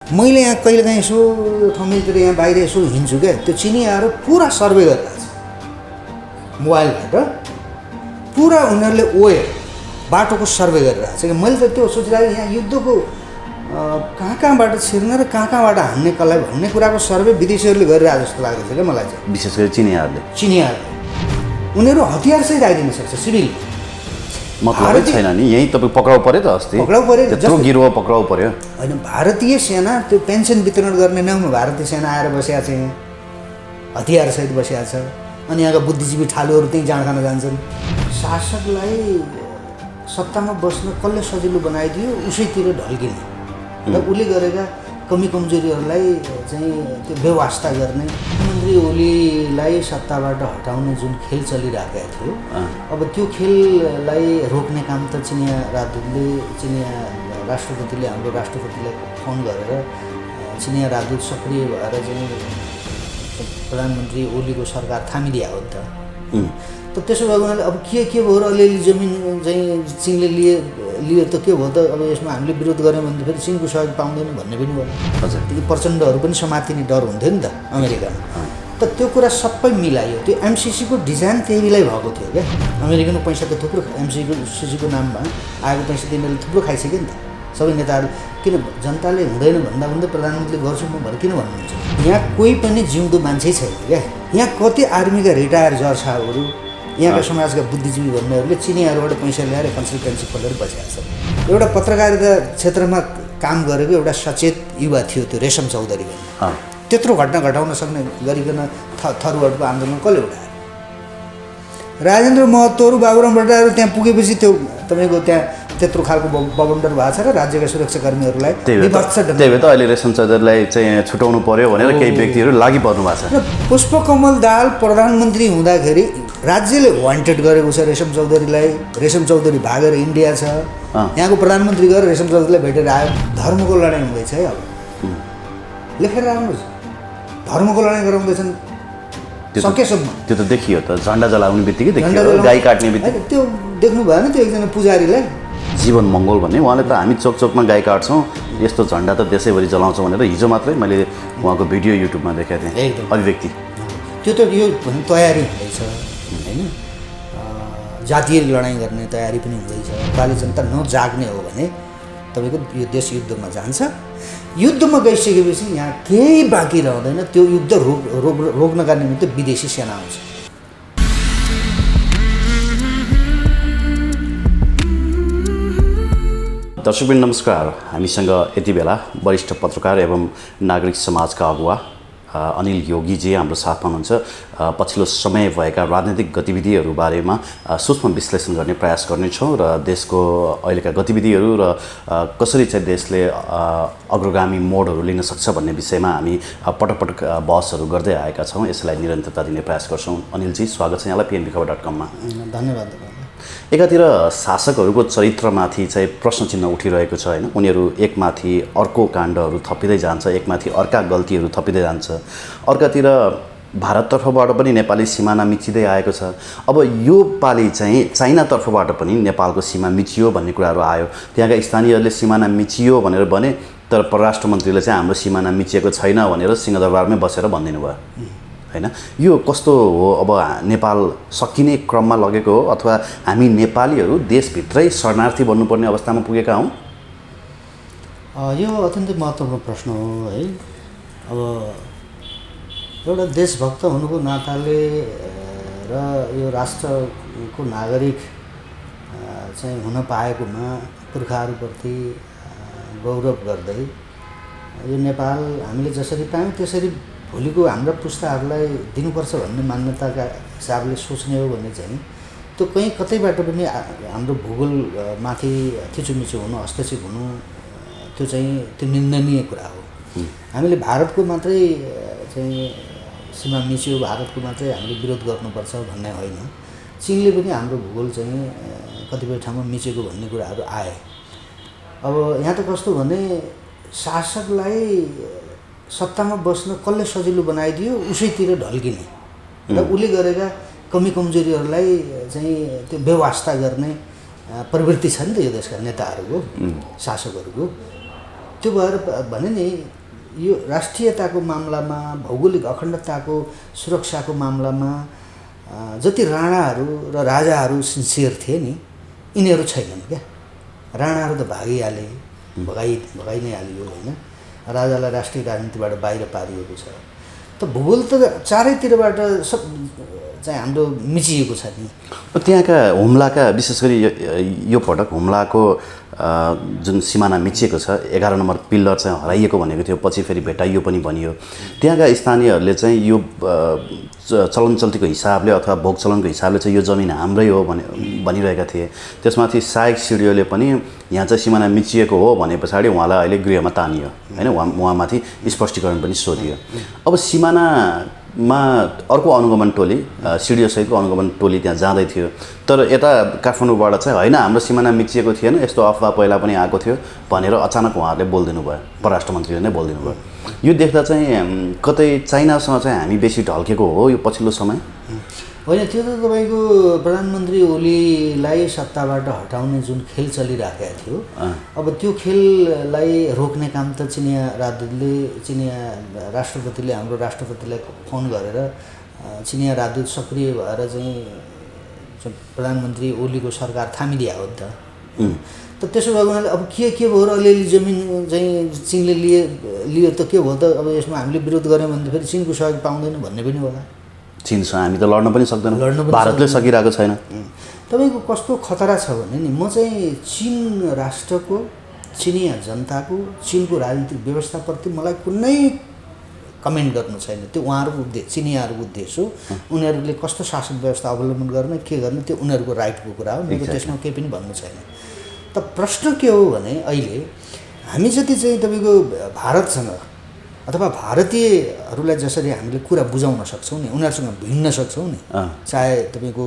मैले यहाँ कहिलेकाहीँ यसो ठाउँतिर यहाँ बाहिर यसो हिँड्छु क्या, त्यो चिनियाहरू पुरा सर्वे गरिरहेको छ मोबाइलबाट, पुरा उनीहरूले बाटोको सर्वे गरिरहेको छ कि मैले त त्यो सोचिरहेको यहाँ युद्धको कहाँबाट छिर्न र कहाँबाट हान्ने कसलाई भन्ने कुराको सर्वे विदेशीहरूले गरिरहेको जस्तो लाग्दछ क्या मलाई चाहिँ। विशेष गरी चिनियाहरूले उनीहरू हतियार चाहिँ आइदिन सक्छ सिभिल, मतलब छैन नि। यही तपाईँ पक्राउ पऱ्यो त अस्ति, पक्राउ पऱ्यो, त्यत्रो गिरोह पक्राउ पऱ्यो। होइन भारतीय सेना त्यो पेन्सन वितरण गर्ने नाउँमा भारतीय सेना आएर बसिया छ, यहाँ हतियारसहित बसिया छ, अनि यहाँका बुद्धिजीवी ठालुहरू त्यहीँ जाँड खान जान्छन्। शासकलाई सत्तामा बस्न कसले सजिलो बनाइदियो उसैतिर ढल्किने र उसले गरेका कमी कमजोरीहरूलाई चाहिँ त्यो व्यवस्था गर्ने, मन्त्री ओलीलाई सत्ताबाट हटाउने जुन खेल चलिरहेको थियो, अब त्यो खेललाई रोक्ने काम त चिनिया राष्ट्रपतिले हाम्रो राष्ट्रपतिलाई फोन गरेर चिनिया राजदूत सक्रिय भएर चाहिँ प्रधानमन्त्री ओलीको सरकार थामिदिया हो नि त त्यसो भएको हुनाले अब के भयो र अलिअलि जमिन चाहिँ चिनले लियो त के भयो त, अब यसमा हामीले विरोध गऱ्यौँ भने फेरि चिनको सहयोग पाउँदैन भन्ने पनि भयो। हजुर, ती प्रचण्डहरू पनि समातिने डर हुन्थ्यो नि त अमेरिकामा। त त्यो कुरा सबै मिलायो, त्यो एमसिसीको डिजाइन त्यही बेलै भएको थियो क्या। अमेरिकनको पैसा त थुप्रो एमसिसीको नाममा आएको पैसा तिनीहरूले थुप्रो खाइसक्यो नि त सबै नेताहरू। किन जनताले हुँदैन भन्दा प्रधानमन्त्रीले गर्छु म भनेर किन भन्नुहुन्छ? यहाँ कोही पनि जिउँदो मान्छे छैन क्या। यहाँ कति आर्मीका रिटायर जर्साहरू, यहाँका समाजका बुद्धिजीवी भन्नेहरूले चिनियाहरूबाट पैसा ल्याएर कन्सल्टेन्सी खोलेर बसेका छन्। एउटा पत्रकारिता क्षेत्रमा काम गरेको एउटा सचेत युवा थियो त्यो रेशम चौधरी भन्ने, त्यत्रो घटना घटाउन सक्ने गरिकन थरूहरूको आन्दोलन कसले उठायो? राजेन्द्र महतोहरू, बाबुराम भट्टराईहरू त्यहाँ पुगेपछि त्यो तपाईँको त्यहाँ त्यत्रो खालको बबन्डर भएको छ र राज्यका सुरक्षाकर्मीहरूलाई विभत्स ढङ्गले। त्यही भएर त अहिले रेशम चौधरीलाई चाहिँ छुटाउनु पर्यो भनेर केही व्यक्तिहरू लागि पर्नु भएको छ। र पुष्पकमल दाहाल प्रधानमन्त्री हुँदाखेरि राज्यले वान्टेड गरेको छ रेशम चौधरीलाई। रेशम चौधरी भागेर इन्डिया छ, यहाँको प्रधानमन्त्री गएर रेशम चौधरीलाई भेटेर आयो। धर्मको लडाइँ हुँदैछ है, अब लेखेर आउनुहोस्, धर्मको लडाइँ गराउँदैछन् सकेसम्म। त्यो त देखियो त, झन्डा जलाउने बित्तिकै देखियो, गाई काट्ने बित्तिकै। त्यो देख्नु भएन त्यो एकजना पुजारीलाई जीवन मङ्गोल भन्ने उहाँले त हामी चोकमा गाई काट्छौँ, यस्तो झन्डा त देशैभरि जलाउँछौँ भनेर हिजो मात्रै मैले उहाँको भिडियो युट्युबमा देखाएको थिएँ। एकदम अभिव्यक्ति त्यो त यो तयारी हुँदैछ होइन, जातीय लडाइँ गर्ने तयारी पनि हुँदैछ। नेपाली जनता नजाग्ने हो भने तपाईँको यो देश युद्धमा जान्छ। युद्धमा गइसकेपछि यहाँ केही बाँकी रहँदैन, त्यो युद्ध रोक्नका निमित्त विदेशी सेना आउँछ। दर्शकवृन्द नमस्कार, हामीसँग यति बेला वरिष्ठ पत्रकार एवं नागरिक समाजका अगुवा अनिल योगीजी हाम्रो साथमा हुनुहुन्छ। पछिल्लो समय भएका राजनीतिक गतिविधिहरू बारेमा सूक्ष्म विश्लेषण गर्ने प्रयास गर्नेछौँ र देशको अहिलेका गतिविधिहरू र कसरी चाहिँ देशले अग्रगामी मोडहरू लिन सक्छ भन्ने विषयमा हामी पटक बहसहरू गर्दै आएका छौँ। यसलाई निरन्तरता दिने प्रयास गर्छौँ। अनिलजी, स्वागत छ यहाँलाई pnbkhबर.com-मा। धन्यवाद। एकातिर शासकहरूको चरित्रमाथि चाहिँ प्रश्न चिन्ह उठिरहेको छ होइन, उनीहरू एकमाथि अर्को काण्डहरू थपिँदै जान्छ, एकमाथि अर्का गल्तीहरू थपिँदै जान्छ। अर्कातिर भारततर्फबाट पनि नेपाली सिमाना मिचिँदै आएको छ। अब यो पालि चाहिँ चाइनातर्फबाट पनि नेपालको सीमा मिचियो भन्ने कुराहरू आयो। त्यहाँका स्थानीयहरूले सिमाना मिचियो भनेर भने, तर परराष्ट्र मन्त्रीले चाहिँ हाम्रो सिमाना मिचिएको छैन भनेर सिंहदरबारमै बसेर भनिदिनु भयो होइन। यो कस्तो हो? अब नेपाल सकिने क्रममा लगेको हो अथवा हामी नेपालीहरू देशभित्रै शरणार्थी बन्नुपर्ने अवस्थामा पुगेका हौँ? यो अत्यन्तै महत्त्वपूर्ण प्रश्न हो है। अब एउटा देशभक्त हुनुको नाताले र यो राष्ट्रको नागरिक चाहिँ हुन पाएकोमा पुर्खाहरूप्रति गौरव गर्दै यो नेपाल हामीले जसरी पायौँ त्यसरी भोलिको हाम्रा पुस्ताहरूलाई दिनुपर्छ भन्ने मान्यताका हिसाबले सोच्ने हो भने चाहिँ त्यो कहीँ कतैबाट पनि हाम्रो भूगोलमाथि थिचोमिचो हुनु, हस्तक्षेप हुनु, त्यो चाहिँ त्यो निन्दनीय कुरा हो। हामीले भारतको मात्रै चाहिँ सीमा मिच्यो, भारतको मात्रै हामीले विरोध गर्नुपर्छ भन्ने होइन। चिनले पनि हाम्रो भूगोल चाहिँ कतिपय ठाउँमा मिचेको भन्ने कुराहरू आए। अब यहाँ त कस्तो भने शासकलाई सत्तामा बस्न कसले सजिलो बनाइदियो उसैतिर ढल्किने र उसले गरेका कमी कमजोरीहरूलाई चाहिँ त्यो व्यवस्था गर्ने प्रवृत्ति छ नि त यो देशका नेताहरूको, शासकहरूको। त्यो भएर भने नि यो राष्ट्रियताको मामलामा भौगोलिक अखण्डताको सुरक्षाको मामलामा जति राणाहरू र राजाहरू सिन्सियर थिए नि यिनीहरू छैनन् क्या। राणाहरू त भागिहाले, भगाइ नै हालियो होइन। राजालाई राष्ट्रिय राजनीतिबाट बाहिर पारिएको छ। त भूगोल त चारैतिरबाट सब चाहिँ हाम्रो मिचिएको छ नि। त्यहाँका हुम्लाका विशेष गरी यो पटक हुम्लाको जुन सिमाना मिचिएको छ, 11 नम्बर पिल्लर चाहिँ हराइएको भनेको थियो, पछि फेरि भेटाइयो पनि भनियो। त्यहाँका स्थानीयहरूले चाहिँ यो चलन चल्तीको हिसाबले अथवा भोग चलनको हिसाबले चाहिँ यो जमिन हाम्रै हो भनिरहेका थिए। त्यसमाथि सहायक सिडिओले पनि यहाँ चाहिँ सिमाना मिचिएको हो भने पछाडि उहाँलाई अहिले गृहमा तानियो होइन, उहाँमाथि स्पष्टीकरण पनि सोधियो। अब सिमानामा अर्को अनुगमन टोली, सिडिओसहितको अनुगमन टोली त्यहाँ जाँदै थियो, तर यता काठमाडौँबाट चाहिँ होइन हाम्रो सिमाना मिचिएको थिएन, यस्तो अफवाह पहिला पनि आएको थियो भनेर अचानक उहाँहरूले बोलिदिनु भयो, परराष्ट्र मन्त्रीले नै बोलिदिनु भयो। यो देख्दा चाहिँ कतै चाइनासँग चाहिँ हामी बेसी ढल्केको हो यो पछिल्लो समय? होइन, त्यो त तपाईँको प्रधानमन्त्री ओलीलाई सत्ताबाट हटाउने जुन खेल चलिराखेको थियो, अब त्यो खेललाई रोक्ने काम त चिनिया राष्ट्रपतिले, हाम्रो राष्ट्रपतिलाई फोन गरेर चिनिया राजदूत सक्रिय भएर चाहिँ प्रधानमन्त्री ओलीको सरकार थामिदिया हो नि त। त त्यसो भएको हुनाले अब के भयो र अलिअलि जमिन चाहिँ चिनले लियो त के भयो त? अब यसमा हामीले विरोध गऱ्यौँ भने त फेरि चिनको सहयोग पाउँदैन भन्ने पनि होला। चिनसँग हामी त लड्न पनि सक्दैनौँ, भारतले सकिरहेको छैन। तपाईँको कस्तो खतरा छ भने नि, म चाहिँ चिन राष्ट्रको, चिनिया जनताको, चिनको राजनीतिक व्यवस्थाप्रति मलाई कुनै कमेन्ट गर्नु छैन। त्यो उहाँहरूको उद्देश्य, चिनियाहरूको उद्देश्य हो। उनीहरूले कस्तो शासन व्यवस्था अवलम्बन गर्ने, के गर्ने, त्यो उनीहरूको राइटको कुरा हो। मेरो त्यसमा केही पनि भन्नु छैन। त प्रश्न के हो भने अहिले हामी जति चाहिँ तपाईँको भारतसँग अथवा भारतीयहरूलाई जसरी हामीले कुरा बुझाउन सक्छौँ नि, उनीहरूसँग भिड्न सक्छौँ नि, चाहे तपाईँको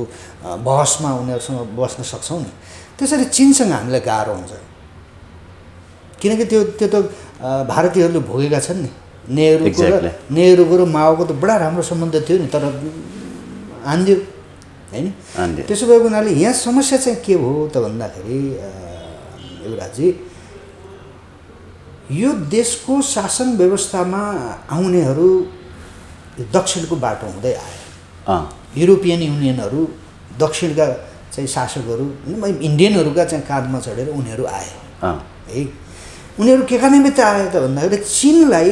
बहसमा उनीहरूसँग बस्न सक्छौँ नि, त्यसरी चिनसँग हामीलाई गाह्रो हुन्छ। किनकि त्यो त भारतीयहरूले भोगेका छन् नि। नेहरूको र माओको त बडा राम्रो सम्बन्ध थियो नि, तर आन्दियो होइन। त्यसो भएको हुनाले यहाँ समस्या चाहिँ के भयो त भन्दाखेरि युवराजी, यो देशको शासन व्यवस्थामा आउनेहरू दक्षिणको बाटो हुँदै आए। युरोपियन युनियनहरू, दक्षिणका चाहिँ शासकहरू, इन्डियनहरूका चाहिँ काँधमा चढेर उनीहरू आए है। उनीहरू के का निमित्त आए त भन्दाखेरि चिनलाई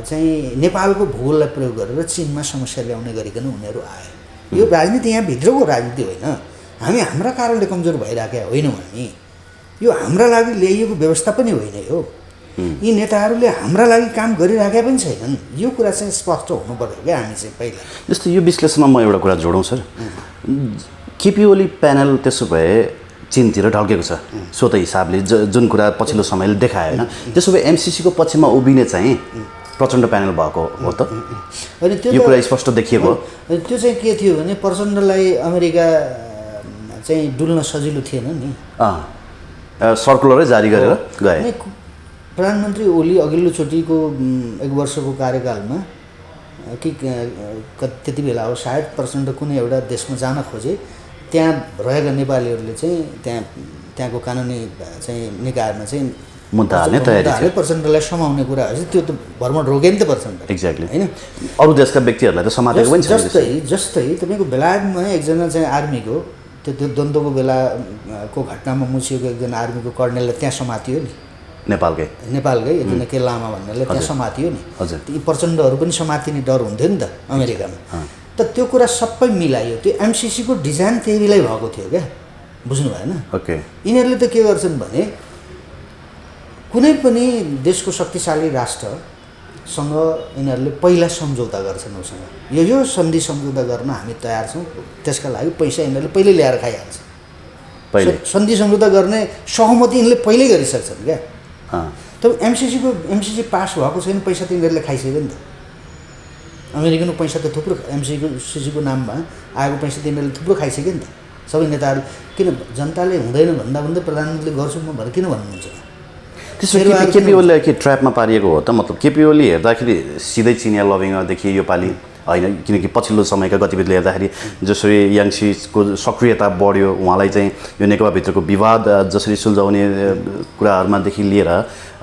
चाहिँ नेपालको भूगोललाई प्रयोग गरेर चिनमा समस्या ल्याउने गरिकन उनीहरू आए। यो राजनीति यहाँ भित्रको राजनीति होइन। हामी हाम्रा कारणले कमजोर भइरहेका होइनौँ। हामी यो हाम्रा लागि ल्याइएको व्यवस्था पनि होइन। यो यी नेताहरूले हाम्रा लागि काम गरिरहेका पनि छैनन्। यो कुरा चाहिँ स्पष्ट हुनु पर्यो क्या हामी चाहिँ पहिला। जस्तो यो विश्लेषणमा म एउटा कुरा जोडौँ सर, केपी ओली प्यानल त्यसो भए चिनतिर ढल्केको छ स्वत हिसाबले, जुन कुरा पछिल्लो समयले देखायो होइन। त्यसो भए एमसिसीको पक्षमा उभिने चाहिँ प्रचण्ड प्यानल भएको हो त? अनि त्यो यो कुरा स्पष्ट देखिएको। त्यो चाहिँ के थियो भने प्रचण्डलाई अमेरिका चाहिँ डुल्न सजिलो थिएन नि, सर्कुलरै जारी गरेर गए। प्रधानमन्त्री ओली अघिल्लोचोटिको 1 वर्षको कार्यकालमा कि त्यति बेला हो सायद प्रचण्ड कुनै एउटा देशमा जान खोजे, त्यहाँ रहेका नेपालीहरूले चाहिँ त्यहाँको कानुनी चाहिँ निकायमा चाहिँ मुद्दा हाल्ने तयारी थियो। प्रचण्डलाई समाउने कुरा हो। त्यो त भ्रमण रोके नि त प्रचण्ड। एक्ज्याक्टली होइन, अरू देशका व्यक्तिहरूलाई त समातेको पनि छ। जस्तै तपाईँको बेलायतमा एकजना चाहिँ आर्मीको त्यो द्वन्द्वको बेलाको घटनामा मुछिएको एकजना आर्मीको कर्णेललाई त्यहाँ समातियो नि, नेपालकै एकजना के लामा भन्नेले त्यहाँ समातियो नि। ती प्रचण्डहरू पनि समातिने डर हुन्थ्यो नि त अमेरिकामा। त त्यो कुरा सबै मिलाइयो। त्यो एमसिसीको डिजाइन त्यही बेलै भएको थियो क्या, बुझ्नु भएन? यिनीहरूले त के गर्छन् भने कुनै पनि देशको शक्तिशाली राष्ट्रसँग यिनीहरूले पहिला सम्झौता गर्छन्। उसँग यो सन्धि सम्झौता गर्न हामी तयार छौँ, त्यसका लागि पैसा यिनीहरूले पहिल्यै ल्याएर खाइहाल्छ। सन्धि सम्झौता गर्ने सहमति यिनले पहिल्यै गरिसक्छन् क्या। तर एमसिसी पास भएको छैन, पैसा त यिनीहरूले खाइसक्यो नि त। अमेरिकनको पैसा त थुप्रो एमसिसीको नाममा आएको पैसा त यिनीहरूले थुप्रो खाइसक्यो नि त सबै नेताहरू। किन जनताले हुँदैन भन्दा प्रधानमन्त्रीले गर्छु म भनेर किन भन्नुहुन्छ? त्यसो केपी ओलीलाई के ट्र्यापमा पारिएको हो त? मतलब केपी ओली हेर्दाखेरि सिधै चिनिया लभिङमा देखिए यो पालि, होइन, किनकि पछिल्लो समयका गतिविधिले हेर्दाखेरि जसरी याङसीको सक्रियता बढ्यो, उहाँलाई चाहिँ यो नेकपाभित्रको विवाद जसरी सुल्झाउने कुराहरूमादेखि लिएर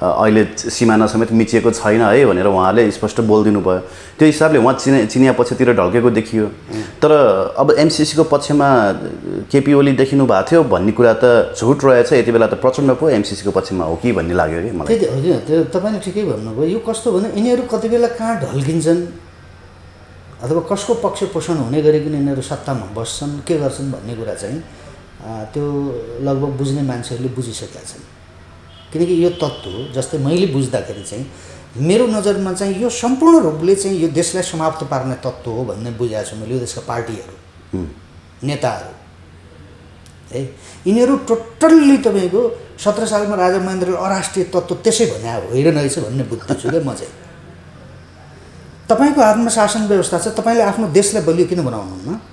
अहिले सिमाना समेत मिचिएको छैन है भनेर उहाँले स्पष्ट बोलिदिनु भयो। त्यो हिसाबले उहाँ चिनिया पक्षतिर ढल्केको देखियो। तर अब एमसिसीको पक्षमा केपी ओली देखिनु भएको थियो भन्ने कुरा त झुट रहेछ। यति बेला त प्रचण्ड पो एमसिसीको पक्षमा हो कि भन्ने लाग्यो कि मलाई। त्यही होइन, त्यो तपाईँले ठिकै भन्नुभयो। यो कस्तो भने यिनीहरू कति बेला कहाँ ढल्किन्छन् अथवा कसको पक्ष पोषण हुने गरिकन यिनीहरू सत्तामा बस्छन्, के गर्छन् भन्ने कुरा चाहिँ त्यो लगभग बुझ्ने मान्छेहरूले बुझिसकेका छन्। किनकि यो तत्त्व जस्तै मैले बुझ्दाखेरि चाहिँ मेरो नजरमा चाहिँ यो सम्पूर्ण रूपले चाहिँ यो देशलाई समाप्त पार्ने तत्त्व हो भन्ने बुझाएको छु मैले। यो देशका पार्टीहरू, नेताहरू है, यिनीहरू टोटल्ली तपाईँको 17 सालमा राजा महेन्द्रले अराष्ट्रिय तत्त्व त्यसै भने होइन रहेछ भन्ने बुझ्दैछु क्या म चाहिँ। तपाईँको हातमा शासन व्यवस्था छ, तपाईँले आफ्नो देशलाई बलियो किन बनाउनुहुन्न?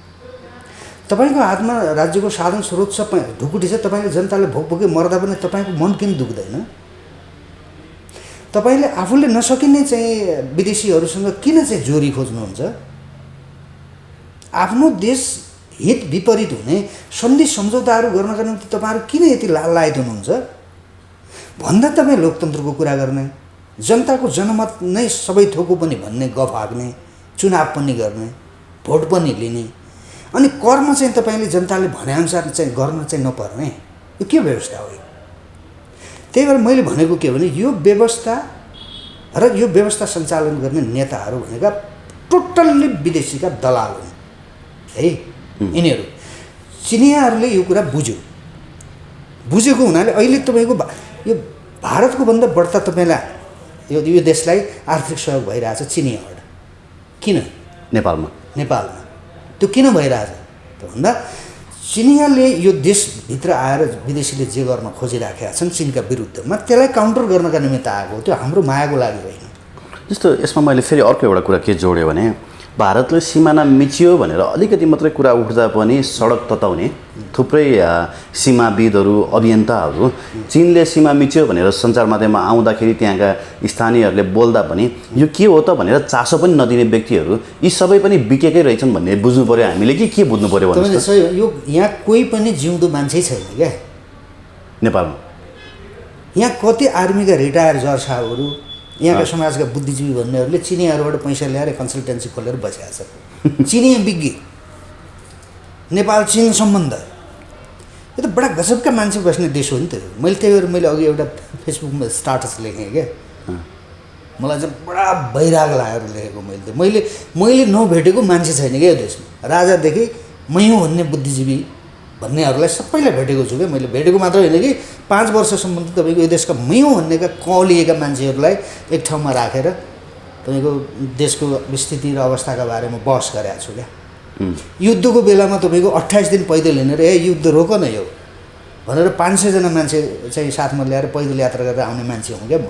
तपाईँको हातमा राज्यको साधन स्रोत छ, ढुकुटी छ, तपाईँले जनताले भोकभोकै मर्दा पनि तपाईँको मन किन दुख्दैन? तपाईँले आफूले नसकिने चाहिँ विदेशीहरूसँग किन चाहिँ जोरी खोज्नुहुन्छ? आफ्नो देश हित विपरीत हुने सन्धि सम्झौताहरू गर्नका निम्ति तपाईँहरू किन यति लालायत हुनुहुन्छ? भन्दा तपाईँ लोकतन्त्रको कुरा गर्ने, जनताको जनमत नै सबै थोको पनि भन्ने गफ हाँक्ने, चुनाव पनि गर्ने, भोट पनि लिने, अनि कर्म चाहिँ तपाईँले जनताले भनेअनुसार चाहिँ गर्न चाहिँ नपर्ने, यो के व्यवस्था हो? त्यही भएर मैले भनेको के भने यो व्यवस्था र यो व्यवस्था सञ्चालन गर्ने नेताहरू भनेका टोटल्ली विदेशीका दलाल हुन् है। यिनीहरू चिनियाहरूले यो कुरा बुझेको हुनाले अहिले तपाईँको यो भारतको भन्दा बढ्ता तपाईँलाई यो देशलाई आर्थिक सहयोग भइरहेछ चिनियाबाट। किन? नेपालमा त्यो किन भइरहेछ त भन्दा चिनियाले यो देशभित्र आएर विदेशीले जे गर्न खोजिराखेका छन् चिनका विरुद्धमा, त्यसलाई काउन्टर गर्नका निमित्त आएको हो। त्यो हाम्रो मायाको लागि होइन। जस्तो यसमा मैले फेरि अर्को एउटा कुरा के जोड्यो भने भारतले सिमाना मिचियो भनेर अलिकति मात्रै कुरा उठ्दा पनि सडक तताउने थुप्रै सीमाविदहरू, अभियन्ताहरू चीनले सीमा मिच्यो भनेर सञ्चार माध्यममा आउँदाखेरि त्यहाँका स्थानीयहरूले बोल्दा पनि यो के हो त भनेर चासो पनि नदिने व्यक्तिहरू यी सबै पनि बिकेकै रहेछन् भन्ने बुझ्नु पर्यो हामीले कि के बुझ्नु पर्यो भन्नुहोस् त? यो यहाँ कोही पनि जिउँदो मान्छे छैन क्या नेपालमा। यहाँ कति आर्मीका रिटायर जज साहबहरू, यहाँका समाजका बुद्धिजीवी भन्नेहरूले चिनियाहरूबाट पैसा ल्याएर कन्सल्टेन्सी खोलेर बसेका छन्। चिनिया विज्ञ, नेपाल चीन सम्बन्ध, यो त बडा गजबका मान्छे बस्ने देश हो नि त। मैले त्यही भएर मैले अघि एउटा फेसबुकमा स्टाटस लेखेँ क्या, मलाई चाहिँ बडा वैराग लागेर लेखेको मैले नभेटेको मान्छे छैन क्या यो देशमा। राजादेखि मै हुँ भन्ने बुद्धिजीवी भन्नेहरूलाई सबैलाई भेटेको छु क्या मैले। भेटेको मात्र होइन कि 5 वर्षसम्म त तपाईँको यो देशका मै हुँ भन्नेका कलिएका मान्छेहरूलाई एक ठाउँमा राखेर तपाईँको देशको स्थिति र अवस्थाका बारेमा बहस गरेको छु क्या। युद्धको बेलामा तपाईँको 28 दिन पैदल हिँडेर युद्ध रोक न यो भनेर 500 जना मान्छे चाहिँ साथमा ल्याएर पैदल यात्रा गरेर आउने मान्छे हुँ क्या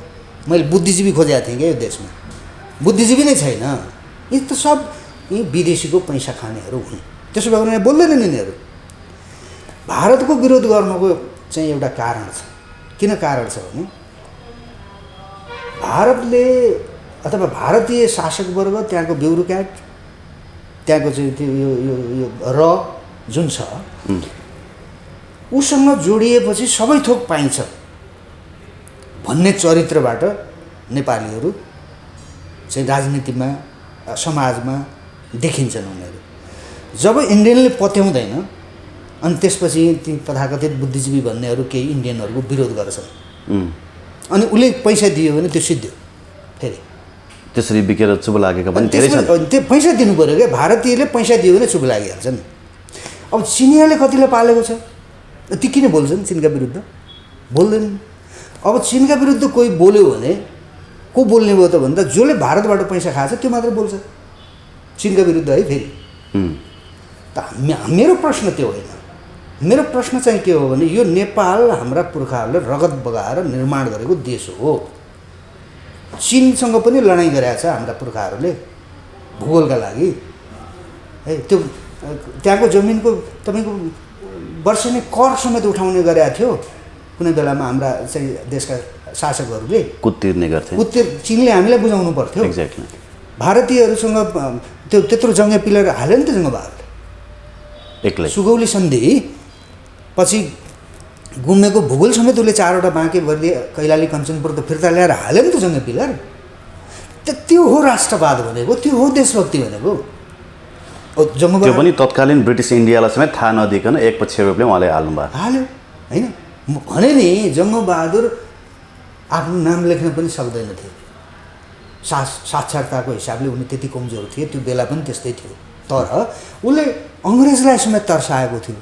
मैले बुद्धिजीवी खोजेको थिएँ क्या यो देशमा। बुद्धिजीवी नै छैन, यी त सब यी विदेशीको पैसा खानेहरू हुन्। त्यसो भएर यहाँ बोल्दैनन् यिनीहरू। भारतको विरोध गर्नुको चाहिँ एउटा कारण छ। किन कारण छ भने भारतले अथवा भारतीय शासक वर्ग, त्यहाँको ब्युरोक्र्याट, त्यहाँको चाहिँ त्यो यो र जुन छ उसँग जोडिएपछि सबै थोक पाइन्छ भन्ने चरित्रबाट नेपालीहरू चाहिँ राजनीतिमा, समाजमा देखिन्छन् उनीहरू। जब इन्डियनले पत्याउँदैन अनि त्यसपछि ती तथाकथित बुद्धिजीवी भन्नेहरू केही इन्डियनहरूको विरोध गर्छन् अनि उसले पैसा दियो भने त्यो सिद्धियो। फेरि त्यसरी बिकेर चुप लागेका पनि धेरै छन्। त्यो पैसा दिनु पऱ्यो क्या, भारतीयले पैसा दियो भने चुप लागिहाल्छन्। अब चिनियाले कतिलाई पालेको छ, ती किन बोल्छन् चिनका विरुद्ध? बोल्दैन। अब चिनका विरुद्ध कोही बोल्यो भने को बोल्ने भयो त भन्दा जसले भारतबाट पैसा खान्छ त्यो मात्र बोल्छ चिनका विरुद्ध है। फेरि त मेरो प्रश्न त्यो होइन। मेरो प्रश्न चाहिँ के हो भने यो नेपाल हाम्रा पुर्खाहरूले रगत बगाएर निर्माण गरेको देश हो। चीनसँग पनि लडाइँ गरेका छ हाम्रा पुर्खाहरूले भूगोलका लागि है। त्यो त्यहाँको जमिनको तपाईँको वर्षेनी कर समेत उठाउने गरेका थियो कुनै बेलामा हाम्रा चाहिँ देशका शासकहरूले कुत्तिर्ने गर्थे। चिनले हामीलाई बुझाउनु पर्थ्यो। एक्ज्याक्टली। भारतीयहरूसँग त्यो त्यत्रो जङ्गे पिलर हाल्यो नि त जङ्गबहादुरले एक्लै सुगौली सन्धि पछि गुमेको भूगोल समेत उसले 4वटा बाँके बर्दिया कैलाली कञ्चनपुर त फिर्ता ल्याएर हाल्यो नि त जङ्गे पिलर। त्यो हो राष्ट्रवाद भनेको, त्यो हो देशभक्ति भनेको। त्यो पनि तत्कालीन ब्रिटिस इन्डियालाई समेत थाहा नदिकन एकपक्ष रूपले उहाँले हाल्नुभयो हाल्यो होइन। भने नि जङ्गबहादुर आफ्नो नाम लेख्न पनि सक्दैनथे, साक्षरताको हिसाबले उनी त्यति कमजोर थिए, त्यो बेला पनि त्यस्तै थियो। तर उसले अङ्ग्रेजलाई समेत तर्साएको थियो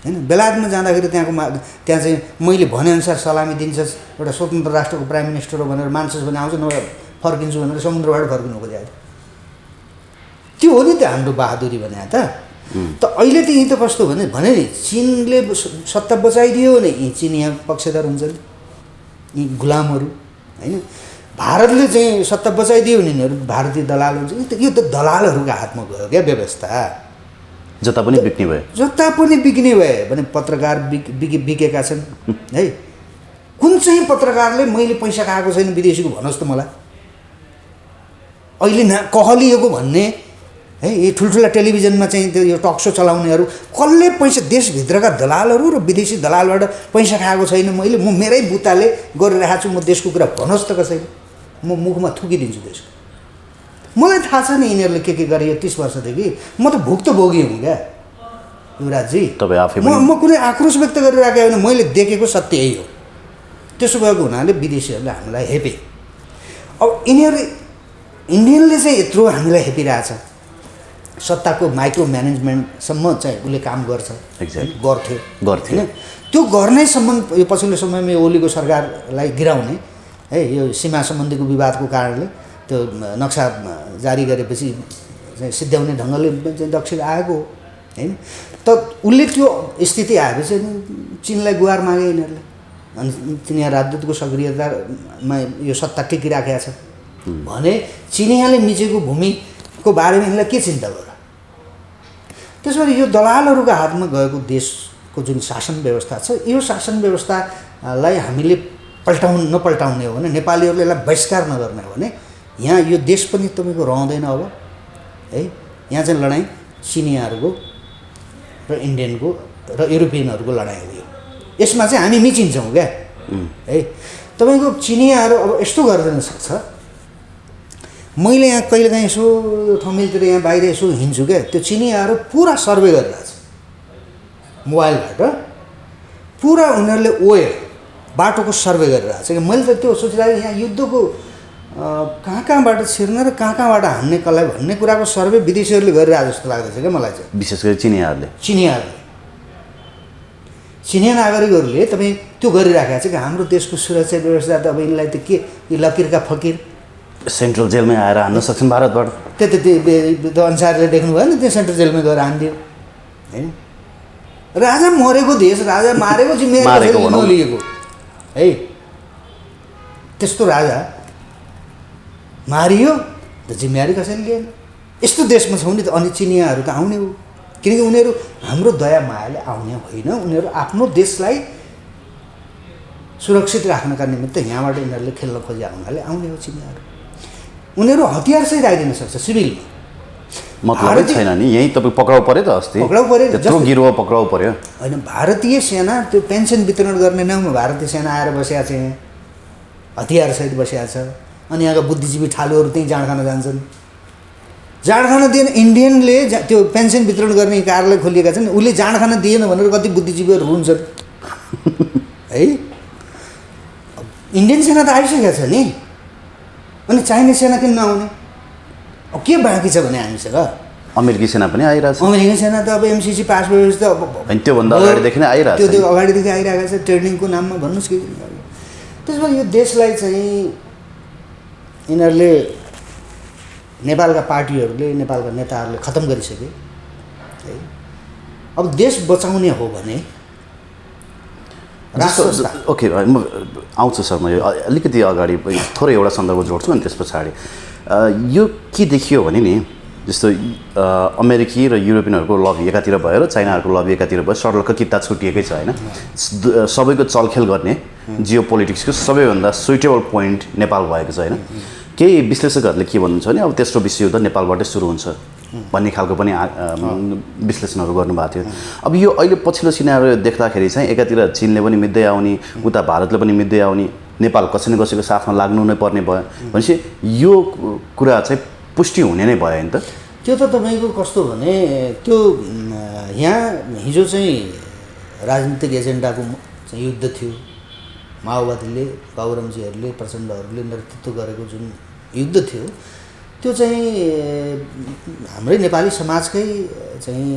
होइन। बेलायतमा जाँदाखेरि त्यहाँ चाहिँ मैले भनेअनुसार सलामी दिन्छस्, एउटा स्वतन्त्र राष्ट्रको प्राइम मिनिस्टर हो भनेर मान्छस् भने आउँछ, नभए फर्किन्छु भनेर समुद्रबाट फर्किनु खोजेको थियो। त्यो हो नि त हाम्रो बहादुरी भने त। अहिले त यी त कस्तो भने नि चिनले सत्ता बचाइदियो भने यी चिनिया पक्षधर हुन्छन्, यी गुलामहरू होइन। भारतले चाहिँ सत्ता बचाइदियो भने यिनीहरू भारतीय दलाल हुन्छ। यो त दलालहरूको हातमा गयो क्या व्यवस्था। जता पनि बिक्ने भयो, जता पनि बिक्ने भयो भने पत्रकार बिकेका छन् है। कुन चाहिँ पत्रकारले मैले पैसा खाएको छैन विदेशीको भन्नुहोस् त मलाई। अहिले कहलिएको भन्ने है, यो ठुल्ठुला टेलिभिजनमा चाहिँ त्यो यो टक सो चलाउनेहरू कसले पैसा, देशभित्रका दलालहरू र विदेशी दलालबाट पैसा खाएको छैन मैले, म मेरै बुताले गरिरहेको छु, म देशको कुरा भन्नुहोस् त कसैले, म मुखमा थुकिदिन्छु देशको। मलाई थाहा छ नि यिनीहरूले के गरे यो 30 वर्षदेखि। म त भुक्तभोगी हुँ क्या युवराजजी। तपाईँ आफै म कुनै आक्रोश व्यक्त गरिरहेको होइन, मैले देखेको सत्य यही हो। त्यसो भएको हुनाले विदेशीहरूले हामीलाई हेपे। अब यिनीहरू इन्डियनले चाहिँ यत्रो हामीलाई हेपिरहेछ, सत्ताको माइक्रो म्यानेजमेन्टसम्म चाहिँ उसले काम गर्छ, गर्थ्यो होइन। त्यो गर्नैसम्म यो पछिल्लो समयमा यो ओलीको सरकारलाई गिराउने है, यो सीमा सम्बन्धीको विवादको कारणले त्यो नक्सा जारी गरेपछि चाहिँ सिद्ध्याउने ढङ्गले चाहिँ दक्षिण आएको होइन। त उसले त्यो स्थिति आएपछि चिनलाई गुहार मागे यिनीहरूले, अनि चिनिया राजदूतको सक्रियतामा यो सत्ता टिकिराखेको छ भने चिनियाले मिचेको भूमिको बारेमा यिनलाई के चिन्ता गर। त्यसरी यो दलालहरूको हातमा गएको देशको जुन शासन व्यवस्था छ, यो शासन व्यवस्थालाई हामीले नपल्टाउने हो भने, नेपालीहरूले यसलाई बहिष्कार नगर्ने हो भने यहाँ यो देश पनि तपाईँको रहँदैन अब है। यहाँ चाहिँ लडाइँ चिनियाहरूको र इन्डियनको र युरोपियनहरूको लडाइँ हो यो। यसमा चाहिँ हामी मिचिन्छौँ क्या है। तपाईँको चिनियाहरू अब यस्तो गरिदिन सक्छ, मैले यहाँ कहिलेकाहीँ यसो ठमेलतिर यहाँ बाहिर यसो हिँड्छु क्या, त्यो चिनियाहरू पुरा सर्वे गरिरहेछ मोबाइलबाट, पुरा उनीहरूले ओयो बाटोको सर्वे गरिरहेछ कि मैले त त्यो सोचिरहेको यहाँ युद्धको कहाँबाट छिर्ने र कहाँबाट हान्ने कसलाई भन्ने कुराको सर्वे विदेशीहरूले गरिरहेको जस्तो लाग्दैछ क्या मलाई चाहिँ। विशेष गरी चिनियाहरूले चिनिया नागरिकहरूले तपाईँ त्यो गरिराखेको छ कि हाम्रो देशको सुरक्षा व्यवस्था त अब यिनलाई त के यो लकिरका फकिर सेन्ट्रल जेलमै आएर हान्न सक्छन् भारतबाट। त्यो अनुसारले देख्नुभयो नि, त्यो सेन्ट्रल जेलमै गएर हानिदियो होइन। राजा मरेको देश, राजा मारेको जिम्मेवारी नलिएको है। त्यस्तो राजा मारियो त जिम्मेवारी कसैले लिएन। यस्तो देशमा छौँ नि त। अनि चिनियाहरू त आउने हो, किनकि उनीहरू हाम्रो दया मायाले आउने होइन, उनीहरू आफ्नो देशलाई सुरक्षित राख्नका निमित्त यहाँबाट यिनीहरूले खेल्न खोजेका हुनाले आउने हो चिनियाहरू। उनीहरू हतियारसहित आइदिन सक्छ सिभिलमा, मतलब छैन नि। यही तपाईँ पक्राउ पऱ्यो त, अस्ति पक्राउ पऱ्यो, त्यत्रो गिरोह पक्राउ पऱ्यो होइन। भारतीय सेना त्यो पेन्सन वितरण गर्ने नाउँमा भारतीय सेना आएर बसेको छ, यहाँ हतियारसहित बसेको छ। अनि यहाँका बुद्धिजीवी ठालुहरू त्यहीँ जाँड खान जान्छन्। जाँड खान दिएन, इन्डियनले त्यो पेन्सन वितरण गर्ने कार्यालय खोलिएका छन्, उसले जाँड खान दिएन भनेर कति बुद्धिजीवीहरू रुन्छन् है। इन्डियन सेना त आइसकेको छ नि, अनि चाइनिज सेना किन नआउने? अब के बाँकी छ भने हामीसँग अमेरिकी सेना पनि आइरहेछ। अमेरिकन सेना त अब एमसिसी पास भएपछि त अब त्योभन्दा अगाडिदेखि नै आइरहेछ, त्यो अगाडिदेखि आइरहेको छ ट्रेनिङको नाममा भन्नुहोस् कि। त्यसमा यो देशलाई चाहिँ यिनीहरूले, नेपालका पार्टीहरूले, नेपालका नेताहरूले खतम गरिसके है। अब देश बचाउने हो भने ओके, म आउँछु सर। म यो अलिकति अगाडि थोरै एउटा सन्दर्भ जोड्छु अनि त्यस पछाडि यो के देखियो भने नि, जस्तो अमेरिकी र युरोपियनहरूको लबी एकातिर भयो र चाइनाहरूको लबी एकातिर भयो, सर्लक्क किता छुटिएकै छ होइन। सबैको चलखेल गर्ने जियो पोलिटिक्सको सबैभन्दा सुइटेबल पोइन्ट नेपाल भएको छ होइन। केही विश्लेषकहरूले के भन्नुहुन्छ भने अब तेस्रो विश्वयुद्ध नेपालबाटै सुरु हुन्छ भन्ने खालको पनि विश्लेषणहरू गर्नुभएको थियो। अब यो अहिले पछिल्लो सिनारियो देख्दाखेरि चाहिँ एकातिर चीनले पनि मिल्दै आउने, उता भारतले पनि मिल्दै आउने, नेपाल कसै न कसैको साथमा लाग्नु नै पर्ने भयो भनेपछि यो कुरा चाहिँ पुष्टि हुने नै भयो नि त। त्यो त तपाईँको कस्तो भने त्यो यहाँ हिजो चाहिँ राजनीतिक एजेन्डाको चाहिँ युद्ध थियो। माओवादीले, बाबुरामजीहरूले, प्रचण्डहरूले नेतृत्व गरेको जुन युद्ध थियो त्यो चाहिँ हाम्रै नेपाली समाजकै चाहिँ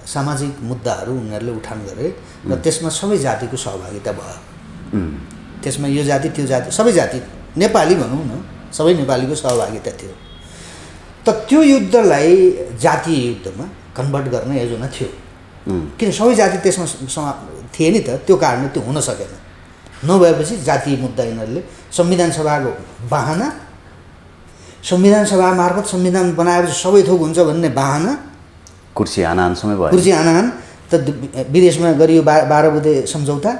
सामाजिक मुद्दाहरू उनीहरूले उठान गरे र त्यसमा सबै जातिको सहभागिता भयो। त्यसमा यो जाति त्यो जाति सबै जाति नेपाली भनौँ न, सबै नेपालीको सहभागिता थियो। त त्यो युद्धलाई जातीय युद्धमा कन्भर्ट गर्ने योजना थियो किन सबै जाति त्यसमा थिए नि त, त्यो कारणले त्यो हुन सकेन। नभएपछि जातीय मुद्दा यिनीहरूले संविधान सभाको बाहना, संविधान सभा मार्फत संविधान बनाएपछि सबै थोक हुन्छ भन्ने बाहना, कुर्सी हानाहानसम्म भयो। कुर्सी हानाहान त विदेशमा गरियो 12 बुँदे सम्झौता।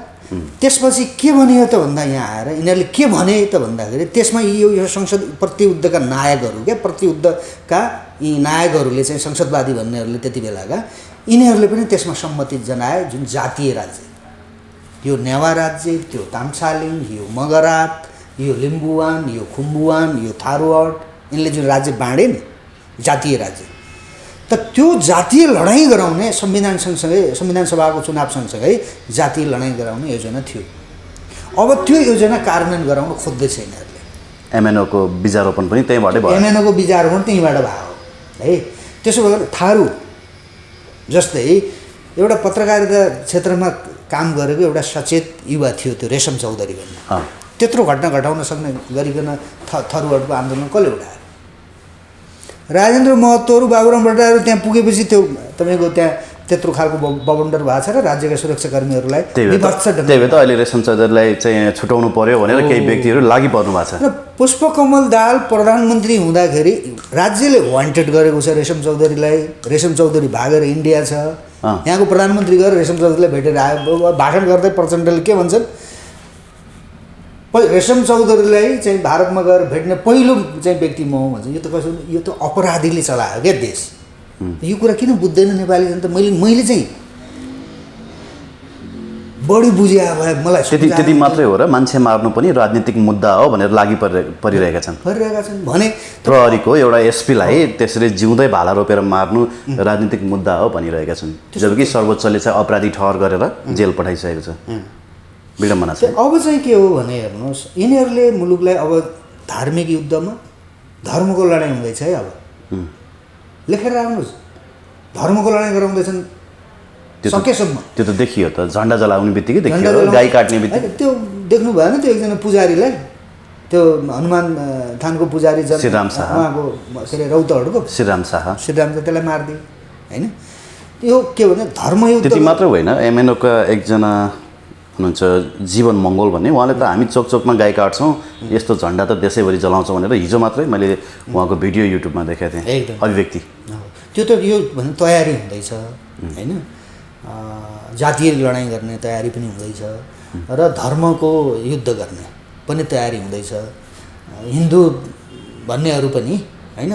त्यसपछि के भन्यो त भन्दा यहाँ आएर यिनीहरूले के भने त भन्दाखेरि त्यसमा यो संसद प्रतियुद्धका नायकहरू क्या, प्रतियुद्धका यी नायकहरूले चाहिँ संसदवादी भन्नेहरूले त्यति बेलाका यिनीहरूले पनि त्यसमा सम्मति जनाए। जुन जातीय राज्य, यो नेवा राज्य, त्यो ताम्सालिङ, यो मगरात, यो लिम्बुवान, यो खुम्बुवान, यो थारुवाड, यिनले जुन राज्य बाँडे नि जातीय राज्य, त त्यो जातीय लडाइँ गराउने संविधान सँगसँगै, संविधान सभाको चुनाव सँगसँगै जातीय लडाइँ गराउने योजना थियो। अब त्यो योजना कार्यान्वयन गराउन खोज्दैछ यिनीहरूले। एमएनओको बीजारोपण पनि त्यहीँबाटै भयो। एमएनओको बीजारोपण त्यहीँबाट भयो है। त्यसो भएर थारू जस्तै एउटा पत्रकारिता क्षेत्रमा काम गरेको एउटा सचेत युवा थियो, त्यो रेशम चौधरी भन्ने। त्यत्रो घटना घटाउन सक्ने गरिकन थरुवाडको आन्दोलन कसले उठायो? राजेन्द्र महतोहरू, बाबुराम भट्टराईहरू त्यहाँ पुगेपछि त्यो तपाईँको त्यहाँ त्यत्रो खालको बवन्डर भएको छ र राज्यका सुरक्षाकर्मीहरूलाई विभत्स ढङ्गले। त्यही भएर त अहिले रेशम चौधरीलाई चाहिँ छुटाउनु पर्यो भनेर केही व्यक्तिहरू लागि पर्नु भएको छ। र पुष्पकमल दाहाल प्रधानमन्त्री हुँदाखेरि राज्यले वान्टेड गरेको छ रेशम चौधरीलाई। रेशम चौधरी भागेर इन्डिया छ, यहाँको प्रधानमन्त्री गएर रेशम चौधरीलाई भेटेर आयो। भाषण गर्दै प्रचण्डले के भन्छन्, रेशम चौधरीलाई चाहिँ भारतमा गएर भेट्ने पहिलो चाहिँ व्यक्ति म हुँ भन्छ। यो त कसो, यो त अपराधीले चलायो क्या देश। यो कुरा किन बुझ्दैन नेपाली जनता? मैले चाहिँ बढी बुझे भए मलाई त्यति मात्रै हो र मान्छे मार्नु पनि राजनीतिक मुद्दा हो भनेर लागि परिरहेका छन् भने प्रहरीको एउटा एसपीलाई त्यसरी जिउँदै भाला रोपेर मार्नु राजनीतिक मुद्दा हो भनिरहेका छन्, जबकि सर्वोच्चले चाहिँ अपराधी ठहर गरेर जेल पठाइसकेको छ। विडम्बना छ। अब चाहिँ के हो भने हेर्नुहोस्, यिनीहरूले मुलुकलाई अब धार्मिक युद्धमा धर्मको लडाइँ हुँदैछ है। अब लेखेर राख्नुहोस्, धर्मको लडाइँ गराउँदैछन् सकेसम्म। त्यो त देखियो त, झन्डा जलाउने बित्तिकै देखियो, गाई काट्ने बित्तिकै। त्यो देख्नु भएन त्यो एकजना पुजारीलाई, त्यो हनुमान थानको पुजारी श्रीराम शाह, उहाँको के अरे रौतहटको श्रीराम शाह त्यसलाई मारिदियो होइन। यो के भने धर्मयुद्ध त्यति मात्र होइन। एमएनओका एकजना हुनुहुन्छ जीवन मङ्गोल भन्ने, उहाँले त हामी चोक चोकमा गाई काट्छौँ, यस्तो झन्डा त देशैभरि जलाउँछौँ भनेर हिजो मात्रै मैले उहाँको भिडियो युट्युबमा देखाएको थिएँ। अभिव्यक्ति त्यो त यो भने तयारी हुँदैछ होइन, जातीय लडाइँ गर्ने तयारी पनि हुँदैछ र धर्मको युद्ध गर्ने पनि तयारी हुँदैछ। हिन्दू भन्नेहरू पनि होइन,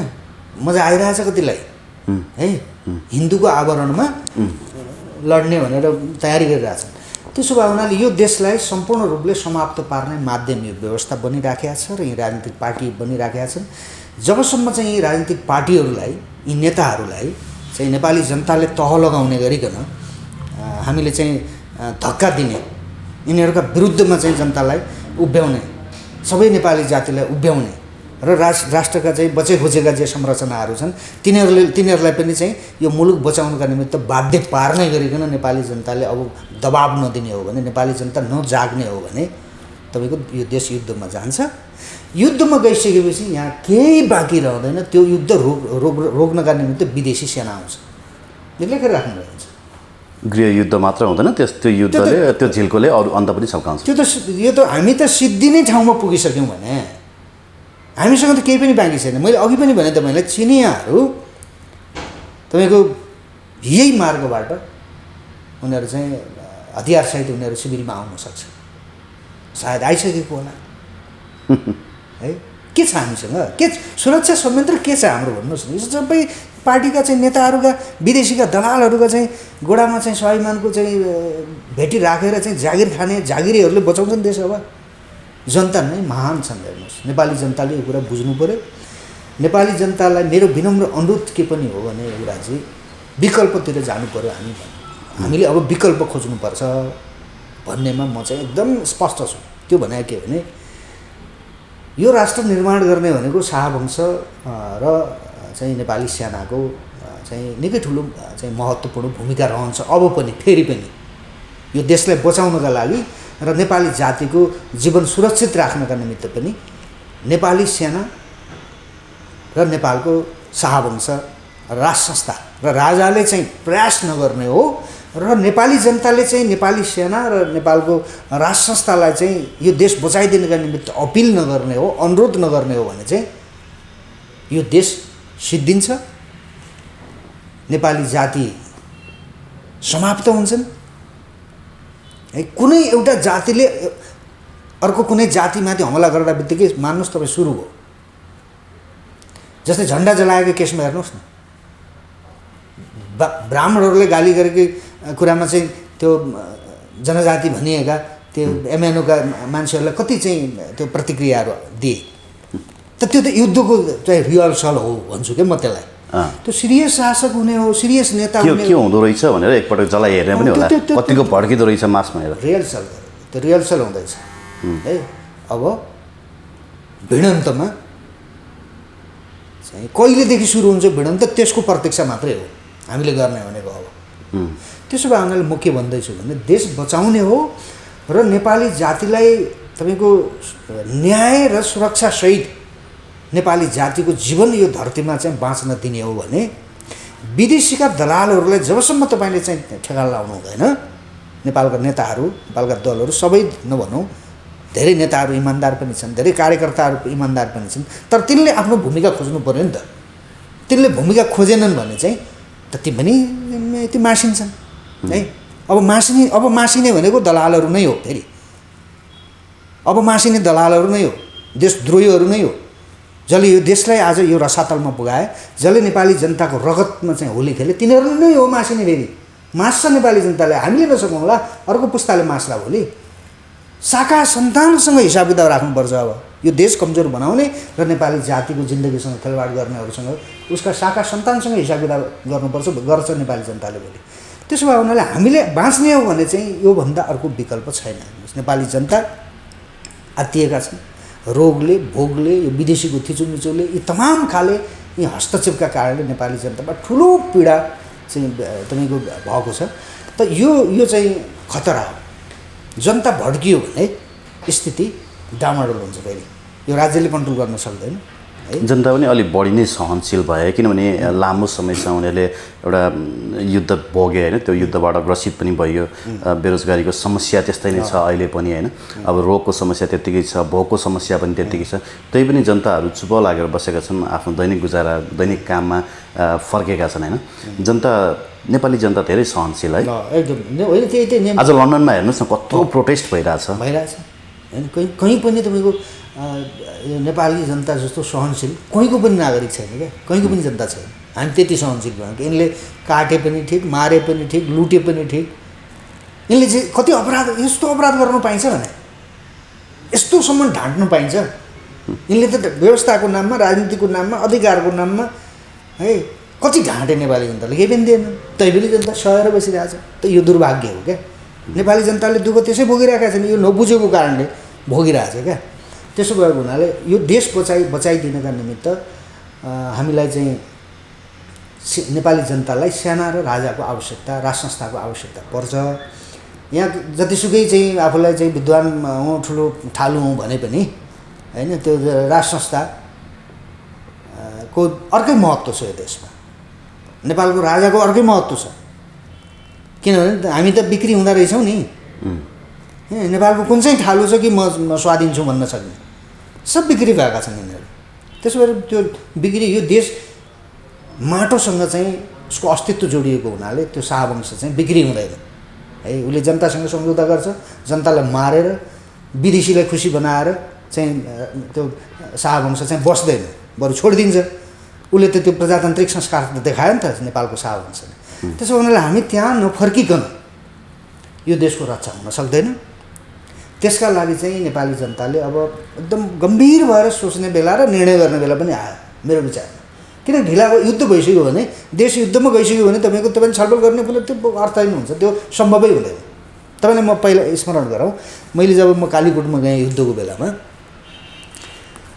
मजा आइरहेछ कतिलाई है, हिन्दूको आवरणमा लड्ने भनेर तयारी गरिरहेछन्। त्यसो भए हुनाले यो देशलाई सम्पूर्ण रूपले समाप्त पार्ने माध्यम यो व्यवस्था बनिराखेका छ र यी राजनीतिक पार्टी बनिराखेका छन्। जबसम्म चाहिँ यी राजनीतिक पार्टीहरूलाई, यी नेताहरूलाई चाहिँ नेपाली जनताले तह लगाउने गरिकन हामीले चाहिँ धक्का दिने, यिनीहरूका विरुद्धमा चाहिँ जनतालाई उभ्याउने, सबै नेपाली जातिलाई उभ्याउने र राष्ट्रका चाहिँ बचे खोजेका जे संरचनाहरू छन् तिनीहरूलाई पनि चाहिँ यो मुलुक बचाउनका निमित्त बाध्य पार्ने गरिकन नेपाली जनताले अब दबाब नदिने हो भने, नेपाली जनता नजाग्ने हो भने तपाईँको यो देश युद्धमा जान्छ। युद्धमा गइसकेपछि यहाँ केही बाँकी रहँदैन। त्यो युद्ध रोक्नका निमित्त विदेशी सेना आउँछ। यो लेखेर राख्नुहुन्छ। गृहयुद्ध मात्र हुँदैन, त्यो युद्धले, त्यो झिल्कोले अरू अन्त पनि सकाउँछ। त्यो त यो त हामी त सिद्धिने ठाउँमा पुगिसक्यौँ भने हामीसँग त केही पनि बाँकी छैन। मैले अघि पनि भने तपाईँलाई, चिनियाहरू तपाईँको यही मार्गबाट उनीहरू चाहिँ हतियारसहित उनीहरू शिविरमा आउन सक्छ। सायद आइसकेको होला है। के छ हामीसँग, के सुरक्षा संयन्त्र के छ हाम्रो भन्नुहोस् न। यो सबै पार्टीका चाहिँ नेताहरूका, विदेशीका दलालहरूका चाहिँ गोडामा चाहिँ स्वाभिमानको चाहिँ भेटी राखेर चाहिँ जागिर खाने जागिरीहरूले बचाउँछन् देश। अब जनता नै महान छन् हेर्नुहोस्। नेपाली जनताले यो कुरा बुझ्नु पऱ्यो। नेपाली जनतालाई मेरो विनम्र अनुरोध के पनि हो भने युवराजी, विकल्पतिर जानु पऱ्यो। हामीले अब विकल्प खोज्नुपर्छ भन्नेमा म चाहिँ एकदम स्पष्ट छु। त्यो भने के भने यो राष्ट्र निर्माण गर्ने भनेको शाहवंश र चाहिँ नेपाली सेनाको चाहिँ निकै ठुलो चाहिँ महत्त्वपूर्ण भूमिका रहन्छ। अब पनि फेरि पनि यो देशलाई बचाउनका लागि र नेपाली जातिको जीवन सुरक्षित राख्नका निमित्त पनि नेपाली सेना र नेपालको शाहवंश राज संस्था र राजाले चाहिँ प्रयास नगर्ने हो र नेपाली जनताले चाहिँ नेपाली सेना र नेपालको राज संस्थालाई चाहिँ यो देश बचाइदिनका निमित्त अपिल नगर्ने हो, अनुरोध नगर्ने हो भने चाहिँ यो देश सिद्धिन्छ, नेपाली जाति समाप्त हुन्छन्। कुनै एउटा जातिले अर्को कुनै जातिमाथि हमला गर्दा बित्तिकै मान्नुहोस् तपाईँ सुरु हो। जस्तै झन्डा जलाएको केसमा हेर्नुहोस् न, ब्राह्मणहरूले गाली गरेको कुरामा चाहिँ त्यो जनजाति भनिएका त्यो एमएनओका मान्छेहरूलाई कति चाहिँ त्यो प्रतिक्रियाहरू दिए। त त्यो त युद्धको चाहिँ रिहर्सल हो भन्छु क्या म त्यसलाई। त्यो सिरियस शासक हुने हो, सिरियस नेता हुने के हुँदो रहेछ भनेर एकपटक जलाई हेर्ने पनि होला, कतिको भड्किँदो रहेछ मास भनेर। रिहर्सल त्यो रिहर्सल हुँदैछ है। अब भिडन्तमा चाहिँ कहिलेदेखि सुरु हुन्छ भिडन्त, त्यसको प्रतीक्षा मात्रै हो हामीले गर्ने भनेको। अब त्यसो भए उनीहरूले म के भन्दैछु भने देश बचाउने हो र नेपाली जातिलाई तपाईँको न्याय र सुरक्षासहित नेपाली जातिको जीवन यो धरतीमा चाहिँ बाँच्न दिने हो भने विदेशीका दलालहरूलाई जबसम्म तपाईँले चाहिँ ठेगान लाउनु हुँदैन। नेपालका नेताहरू, नेपालका दलहरू सबै नभनौँ, धेरै नेताहरू इमान्दार पनि छन्, धेरै कार्यकर्ताहरू इमान्दार पनि छन्, तर तिनले आफ्नो भूमिका खोज्नु पऱ्यो नि त। तिनले भूमिका खोजेनन् भने चाहिँ ती पनि यति मासिन्छन् है। अब मासिने भनेको दलालहरू नै हो। फेरि अब मासिने दलालहरू नै हो, देशद्रोहीहरू नै हो, जसले यो देशलाई आज यो रसातलमा पुगाए, जसले नेपाली जनताको रगतमा चाहिँ होली खेले, तिनीहरू नै हो मासिने। फेरि मास्छ नेपाली जनताले, हामीले नसकौँला, अर्को पुस्ताले मास्ला भोलि। शाखा सन्तानसँग हिसाब किताब राख्नुपर्छ। अब यो देश कमजोर बनाउने र नेपाली जातिको जिन्दगीसँग खेलवाड गर्नेहरूसँग, उसका शाखा सन्तानसँग हिसाब किताब गर्नुपर्छ, गर्छ नेपाली जनताले भोलि। त्यसो भए उनीहरूले हामीले बाँच्ने हो भने चाहिँ योभन्दा अर्को विकल्प छैन। नेपाली जनता आत्तिएका छन् रोगले, भोगले, यो विदेशीको थिचोमिचोले, यी तमाम खाले यी हस्तक्षेपका कारणले नेपाली जनतामा ठुलो पीडा चाहिँ तपाईँको भएको छ। त यो चाहिँ खतरा हो। जनता भड्कियो भने स्थिति डामाडोल हुन्छ। फेरि यो राज्यले कन्ट्रोल गर्न सक्दैन है। जनता पनि अलिक बढी नै सहनशील भए, किनभने लामो समयसम्म उनीहरूले एउटा युद्ध भोगे होइन। त्यो युद्धबाट ग्रसित पनि भयो। बेरोजगारीको समस्या त्यस्तै नै छ अहिले पनि होइन। अब रोगको समस्या त्यत्तिकै छ, भोकको समस्या पनि त्यत्तिकै छ। त्यही पनि जनताहरू चुप लागेर बसेका छन्, आफ्नो दैनिक गुजारा, दैनिक काममा फर्केका छन् होइन। जनता, नेपाली जनता धेरै सहनशील है एकदम होइन। त्यही आज लन्डनमा हेर्नुहोस् न, कत्रो प्रोटेस्ट भइरहेछ होइन। कहीँ पनि तपाईँको यो नेपाली जनता जस्तो सहनशील कहीँको पनि नागरिक छैन क्या, कहीँको पनि जनता छैन। हामी त्यति सहनशील भयौँ कि यिनले काटे पनि ठिक, मारे पनि ठिक, लुटे पनि ठिक। यिनले चाहिँ कति अपराध, यस्तो अपराध गर्नु पाइन्छ भने, यस्तोसम्म ढाँट्नु पाइन्छ। यिनले त व्यवस्थाको नाममा, राजनीतिको नाममा, अधिकारको नाममा है कति ढाँटे नेपाली जनताले, केही पनि दिएन। तैपनि जनता सहेर बसिरहेछ। त यो दुर्भाग्य हो क्या। नेपाली जनताले दुःख त्यसै भोगिरहेका छन्, यो नबुझेको कारणले भोगिरहेछ क्या। त्यसो भएको हुनाले यो देश बचाइदिनका निमित्त हामीलाई चाहिँ नेपाली जनतालाई सेना र राजाको आवश्यकता, राज संस्थाको आवश्यकता पर्छ। यहाँ जतिसुकै चाहिँ आफूलाई चाहिँ विद्वान हुँ, ठुलो ठालु हुँ भने पनि होइन, त्यो राज संस्थाको अर्कै महत्त्व छ यो देशमा। नेपालको राजाको अर्कै महत्त्व छ। किनभने हामी त बिक्री हुँदो रहेछौँ नि। नेपालको कुन चाहिँ ठालु छ कि म स्वाधीन छु भन्न सक्ने, सब बिक्री भएका छन् यिनीहरू। त्यसो भएर त्यो बिक्री, यो देश माटोसँग चाहिँ उसको अस्तित्व जोडिएको हुनाले त्यो शाहवंश चाहिँ बिक्री हुँदैन है। उसले जनतासँग सम्झौता गर्छ, जनतालाई मारेर, विदेशीलाई खुसी बनाएर चाहिँ त्यो शाहवंश चाहिँ बस्दैन, बरु छोडिदिन्छ। उसले त त्यो प्रजातान्त्रिक संस्कार त देखायो नि त नेपालको शाहवंशले। त्यसो हुनाले हामी त्यहाँ नफर्किकन यो देशको रक्षा हुन सक्दैन। त्यसका लागि चाहिँ नेपाली जनताले अब एकदम गम्भीर भएर सोच्ने बेला र निर्णय गर्ने बेला पनि आयो मेरो विचारमा। किन ढिला युद्ध भइसक्यो भने, देश युद्धमा गइसक्यो भने तपाईँ छलफल गर्ने पनि त्यो अर्थहीन हुन्छ, त्यो सम्भवै हुँदैन। तपाईँलाई म पहिला स्मरण गरौँ, मैले जब म कालीकोटमा गएँ युद्धको बेलामा,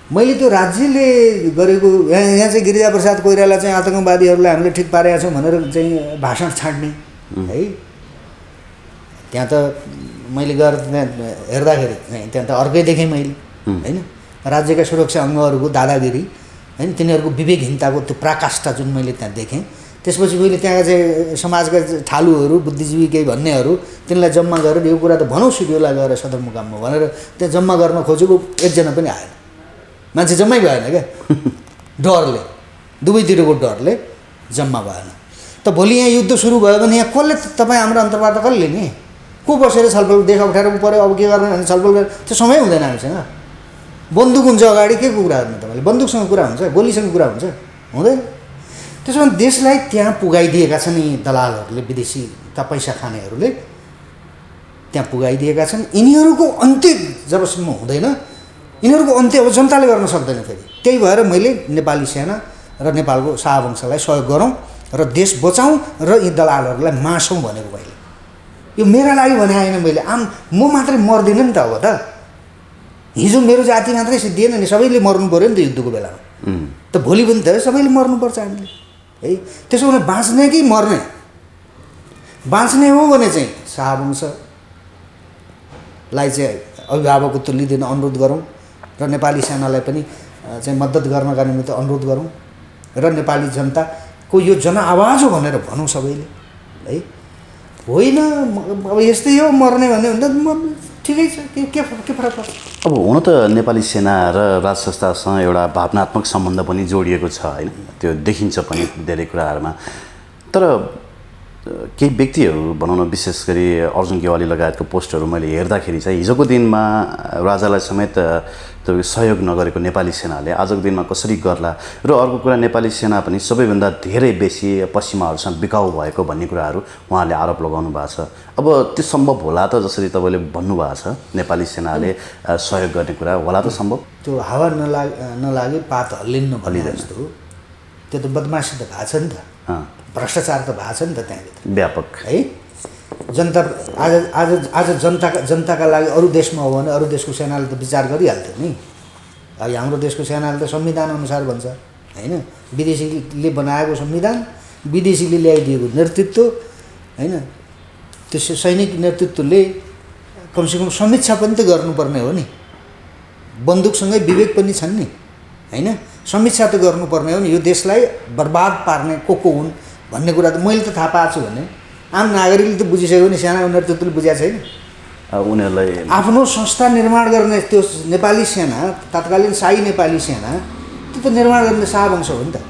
मैले त्यो राज्यले गरेको यहाँ चाहिँ गिरिजाप्रसाद कोइराला चाहिँ आतङ्कवादीहरूलाई हामीले ठिक पारेका छौँ भनेर चाहिँ भाषण छाड्ने है, त्यहाँ त मैले गएर त्यहाँ हेर्दाखेरि त्यहाँ त अर्कै देखेँ मैले होइन। राज्यका सुरक्षा अङ्गहरूको दादागिरी होइन, तिनीहरूको विवेकहीनताको त्यो पराकाष्ठा जुन मैले त्यहाँ देखेँ। त्यसपछि मैले त्यहाँका चाहिँ समाजका ठालुहरू, बुद्धिजीवी केही भन्नेहरू, तिनलाई जम्मा गरेर यो कुरा त भनौँ सिडिओलाई गएर सदरमुकाममा भनेर त्यहाँ जम्मा गर्न खोजेको एकजना पनि आएन, मान्छे जम्मै भएन क्या, डरले, दुवैतिरको डरले जम्मा भएन। त भोलि यहाँ युद्ध सुरु भयो भने यहाँ कसले तपाईँ हाम्रो अन्तर्वार्ता कसले लिने, को बसेर छलफल देश अप्ठ्यारो पऱ्यो अब के गर्ने भने छलफल गरेर त्यो समय हुँदैन हामीसँग। बन्दुक हुन्छ अगाडि, के को कुरा गर्नु तपाईँले, बन्दुकसँग कुरा हुन्छ, गोलीसँग कुरा हुन्छ, हुँदैन। त्यसो भने देशलाई त्यहाँ पुगाइदिएका छन् यी दलालहरूले, विदेशी पैसा खानेहरूले त्यहाँ पुगाइदिएका छन्। यिनीहरूको अन्त्य जबसम्म हुँदैन, यिनीहरूको अन्त्य अब जनताले गर्न सक्दैन फेरि। त्यही भएर मैले नेपाली सेना र नेपालको शाहवंशलाई सहयोग गरौँ र देश बचाउँ र यी दलालहरूलाई मासौँ भनेको मैले। यो मेरा लागि भने आएन मैले, म मात्रै मर्दिनँ नि त। अब त हिजो मेरो जाति मात्रै सिद्धिएन नि, सबैले मर्नु पऱ्यो नि त युद्धको बेलामा। त भोलि पनि त सबैले मर्नुपर्छ हामीले है। त्यसो भने बाँच्ने कि मर्ने, बाँच्ने हो भने चाहिँ शाहवंशलाई चाहिँ अभिभावकत्व लिँदैन अनुरोध गरौँ र नेपाली सेनालाई पनि चाहिँ मद्दत गर्नका निमित्त अनुरोध गरौँ र नेपाली जनताको यो जनआवाज हो भनेर भनौँ सबैले है। होइन अब यस्तै हो मर्ने भन्ने हुन्छ ठिकै छ, के फरक पर्छ। अब हुन त नेपाली सेना र राज संस्थासँग एउटा भावनात्मक सम्बन्ध पनि जोडिएको छ होइन, त्यो देखिन्छ पनि धेरै कुराहरूमा। तर केही व्यक्तिहरू भनौँ न, विशेष गरी अर्जुन गेवाली लगायतको पोस्टहरू मैले हेर्दाखेरि चाहिँ हिजोको दिनमा राजालाई समेत त्यो सहयोग नगरेको नेपाली सेनाले आजको दिनमा कसरी गर्ला, र अर्को कुरा नेपाली सेना पनि सबैभन्दा धेरै बेसी पश्चिमाहरूसँग बिकाउ भएको भन्ने कुराहरू उहाँले आरोप लगाउनु भएको छ। अब त्यो सम्भव होला त, जसरी तपाईँले भन्नुभएको छ नेपाली सेनाले सहयोग गर्ने कुरा होला त सम्भव? त्यो हावा नलागे पात हल्लिन्न भने जस्तो त्यो त बदमासी त भएको छ नि त, भ्रष्टाचार त भएको छ नि त त्यहाँभित्र व्यापक है। जनता आज जनताका लागि अरू देशमा हो भने अरू देशको सेनाले त विचार गरिहाल्थ्यो नि। अब हाम्रो देशको सेनाले त संविधान अनुसार भन्छ होइन, विदेशीले बनाएको संविधान, विदेशीले ल्याइदिएको नेतृत्व होइन, त्यो सैनिक नेतृत्वले कमसेकम समीक्षा पनि त गर्नुपर्ने हो नि। बन्दुकसँगै विवेक पनि छन् नि होइन, समीक्षा त गर्नुपर्ने हो नि। यो देशलाई बर्बाद पार्ने को हुन् भन्ने कुरा त मैले त थाहा पाएको छु भने आम नागरिकले त बुझिसक्यो नि, सेना नेतृत्वले बुझाएको छैन। उनीहरूलाई आफ्नो संस्था निर्माण गर्ने त्यो नेपाली सेना, तत्कालीन शाही नेपाली सेना, त्यो त निर्माण गर्ने शाहवंश हो नि त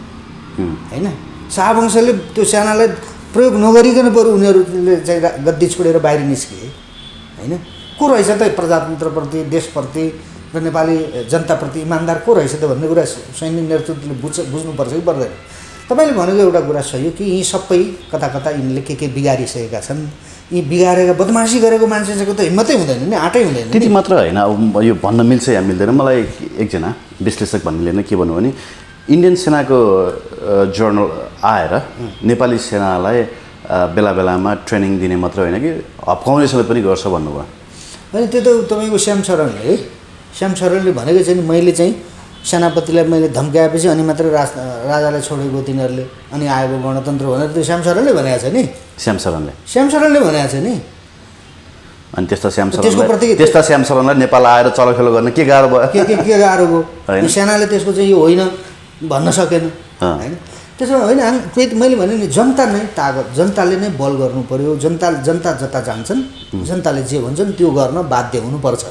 होइन। शाहवंशले त्यो सेनालाई प्रयोग नगरिकन बरु उनीहरूले चाहिँ गद्दी छोडेर बाहिर निस्किए होइन। को रहेछ त प्रजातन्त्रप्रति, देशप्रति र नेपाली जनताप्रति इमान्दार को रहेछ त भन्ने कुरा सैनिक नेतृत्वले बुझ्नुपर्छ कि पर्दैन। तपाईँले भनेको एउटा कुरा सही हो कि यी सबै कता कता यिनले के बिगारिसकेका छन्। यी बिगारेर बदमासी गरेको मान्छेको त हिम्मतै हुँदैन नि, आँटै हुँदैन। त्यति मात्र होइन, अब यो भन्न मिल्छ या मिल्दैन, मलाई एकजना विश्लेषक भन्नेले के भन्नु भने इन्डियन सेनाको जर्नल आएर नेपाली सेनालाई बेला बेलामा ट्रेनिङ दिने मात्र होइन कि हप्काउने समेत पनि गर्छ भन्नुभयो। होइन त्यो त तपाईँको श्याम शरणले भनेको चाहिँ मैले चाहिँ सेनापतिलाई मैले धम्काएपछि अनि मात्रै राजालाई छोडेको तिनीहरूले, अनि आएको गणतन्त्र भनेर त्यो श्याम शरणले भनेको छ नि। श्याम शरणले भनेको छ नि। अनि त्यस्ता श्याम शरणलाई नेपाल आएर चलखेल गर्न के गाह्रो भयो? के गाह्रो भयो? सेनाले त्यसको चाहिँ यो होइन भन्न सकेन होइन। त्यसो होइन, मैले भने नि जनता नै तागत, जनताले नै बल गर्नु पऱ्यो। जनता जता जान्छन्, जनताले जे भन्छन् त्यो गर्न बाध्य हुनुपर्छ।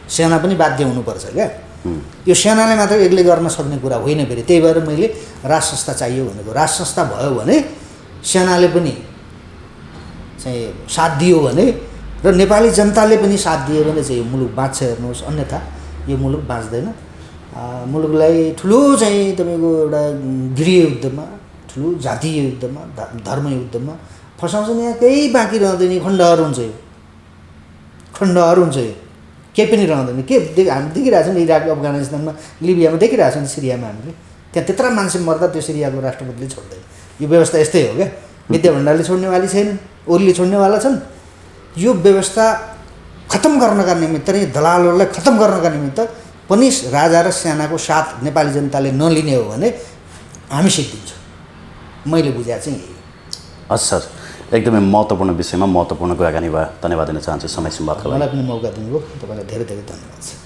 सेना पनि बाध्य हुनुपर्छ क्या। यो सेनाले मात्र एक्लै गर्न सक्ने कुरा होइन फेरि। त्यही भएर मैले राज संस्था चाहियो भनेको। राज संस्था भयो भने सेनाले पनि चाहिँ साथ दियो भने र नेपाली जनताले पनि साथ दियो भने चाहिँ यो मुलुक बाँच्छ। हेर्नुहोस्, अन्यथा यो मुलुक बाँच्दैन। मुलुकलाई ठुलो चाहिँ तपाईँको एउटा गृह युद्धमा, ठुलो जातीय युद्धमा, धर्म युद्धमा फसाउँछ नि। यहाँ केही बाँकी रहँदैन, खण्डहर हुन्छ यो, खण्डहर हुन्छ यो, केही पनि रहँदैन। के हामी देखिरहेको छौँ इराक, अफगानिस्तानमा, लिबियामा देखिरहेको छौँ, सिरियामा हामीले त्यहाँ त्यत्रो मान्छे मर्दा त्यो सिरियाको राष्ट्रपतिले छोड्दैन। यो व्यवस्था यस्तै हो क्या। विद्या भण्डारले छोड्नेवाली छैनन्, ओलीले छोड्नेवाला छन्। यो व्यवस्था खत्तम गर्नका निमित्त नै, दलालहरूलाई खत्तम गर्नका निमित्त पनि राजा र सेनाको साथ नेपाली जनताले नलिने हो भने हामी सिद्धिन्छौँ। मैले बुझाएको चाहिँ यही हो। हस् सर, एकदमै महत्त्वपूर्ण विषयमा महत्त्वपूर्ण कुराकानी भयो। धन्यवाद दिन चाहन्छु समय संवादको लागि। मलाई पनि मौका दिनुभयो, तपाईँलाई धेरै धेरै धन्यवाद छ।